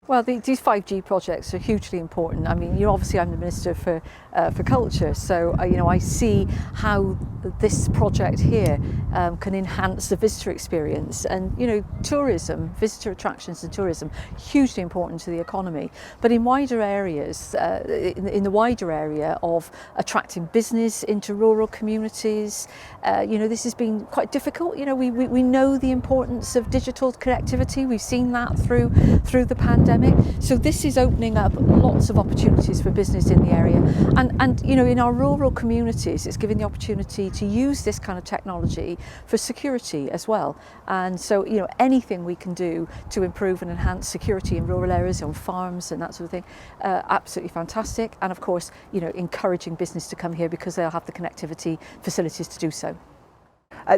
Well, these 5G projects are hugely important. I mean, obviously I'm the Minister for Culture, so I see how this project here can enhance the visitor experience, and tourism, visitor attractions and tourism, hugely important to the economy. But in wider areas, in the wider area of attracting business into rural communities, this has been quite difficult. We know the importance of digital connectivity. We've seen that through the pandemic. So this is opening up lots of opportunities for business in the area, and in our rural communities it's giving the opportunity to use this kind of technology for security as well. And so anything we can do to improve and enhance security in rural areas, on farms and that sort of thing, absolutely fantastic. And of course encouraging business to come here because they'll have the connectivity facilities to do so.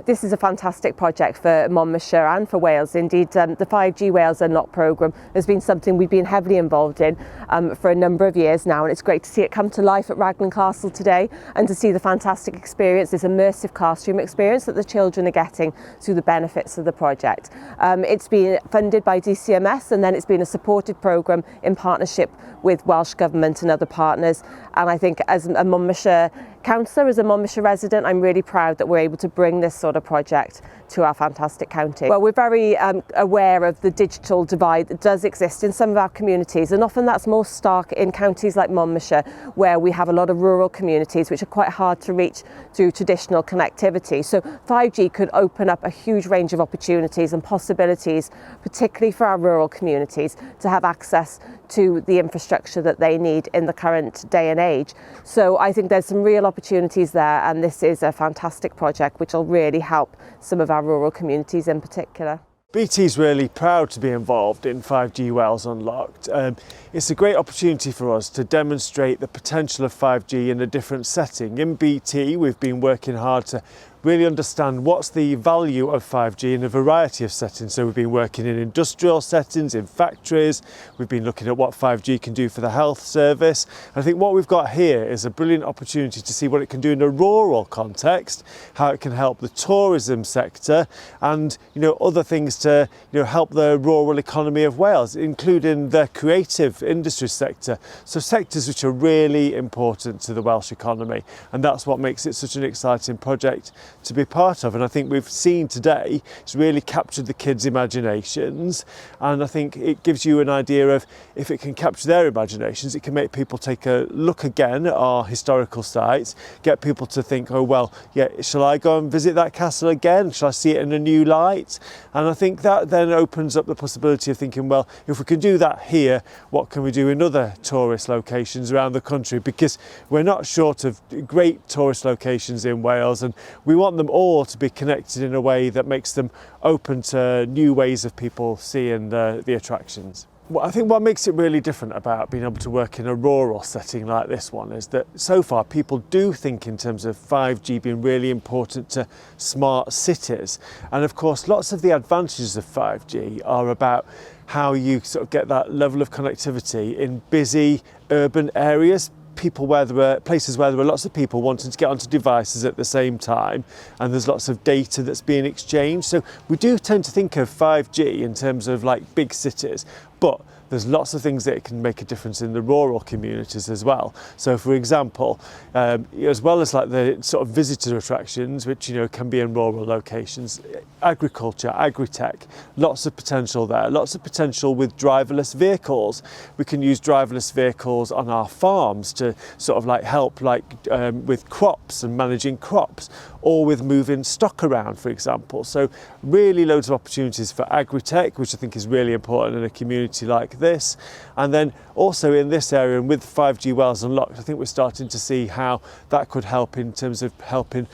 This is a fantastic project for Monmouthshire and for Wales. Indeed, the 5G Wales Unlocked programme has been something we've been heavily involved in for a number of years now, and it's great to see it come to life at Raglan Castle today and to see the fantastic experience, this immersive classroom experience that the children are getting through the benefits of the project. It's been funded by DCMS, and then it's been a supported programme in partnership with Welsh Government and other partners. And I think as a Monmouthshire councillor, as a Monmouthshire resident, I'm really proud that we're able to bring this sort of project to our fantastic county. Well, we're very aware of the digital divide that does exist in some of our communities, and often that's more stark in counties like Monmouthshire, where we have a lot of rural communities which are quite hard to reach through traditional connectivity. So 5G could open up a huge range of opportunities and possibilities, particularly for our rural communities, to have access to the infrastructure that they need in the current day and age. So I think there's some real opportunities there, and this is a fantastic project which will really help some of our rural communities in particular. BT's really proud to be involved in 5G Wales Unlocked. It's a great opportunity for us to demonstrate the potential of 5G in a different setting. In BT, we've been working hard to really understand what's the value of 5G in a variety of settings. So we've been working in industrial settings, in factories, we've been looking at what 5G can do for the health service. And I think what we've got here is a brilliant opportunity to see what it can do in a rural context, how it can help the tourism sector, and other things to help the rural economy of Wales, including the creative industry sector. So sectors which are really important to the Welsh economy, and that's what makes it such an exciting project to be part of. And I think we've seen today it's really captured the kids' imaginations, and I think it gives you an idea of, if it can capture their imaginations, it can make people take a look again at our historical sites, get people to think, oh well, yeah, shall I go and visit that castle again? Shall I see it in a new light? And I think that then opens up the possibility of thinking, well, if we can do that here, what can we do in other tourist locations around the country? Because we're not short of great tourist locations in Wales, and we want them all to be connected in a way that makes them open to new ways of people seeing the attractions. Well, I think what makes it really different about being able to work in a rural setting like this one is that so far people do think in terms of 5G being really important to smart cities. And of course, lots of the advantages of 5G are about how you sort of get that level of connectivity in busy urban areas. Places where there are lots of people wanting to get onto devices at the same time, and there's lots of data that's being exchanged. So we do tend to think of 5G in terms of like big cities, but there's lots of things that it can make a difference in the rural communities as well. So for example, as well as like the sort of visitor attractions, which can be in rural locations, agriculture, agri-tech, lots of potential there, lots of potential with driverless vehicles. We can use driverless vehicles on our farms to sort of like help with crops and managing crops, or with moving stock around, for example. So really loads of opportunities for agri-tech, which I think is really important in a community like this. And then also in this area, and with 5G Wales Unlocked, I think we're starting to see how that could help in terms of helping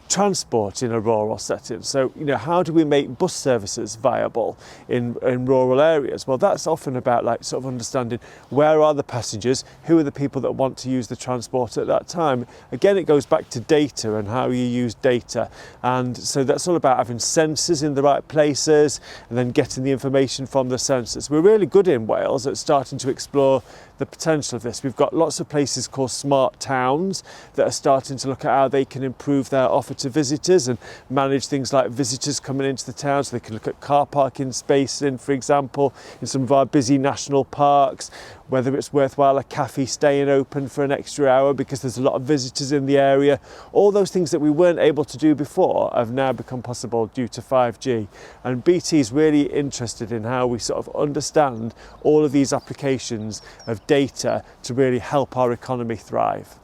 transport in a rural setting. So, how do we make bus services viable in rural areas? Well, that's often about like sort of understanding where are the passengers, who are the people that want to use the transport at that time. Again, it goes back to data and how you use data. And so that's all about having sensors in the right places and then getting the information from the sensors. We're really good in Wales at starting to explore the potential of this. We've got lots of places called smart towns that are starting to look at how they can improve their offer to visitors and manage things like visitors coming into the town, so they can look at car parking spaces, for example, in some of our busy national parks, whether it's worthwhile a cafe staying open for an extra hour because there's a lot of visitors in the area. All those things that we weren't able to do before have now become possible due to 5G. And BT is really interested in how we sort of understand all of these applications of data to really help our economy thrive.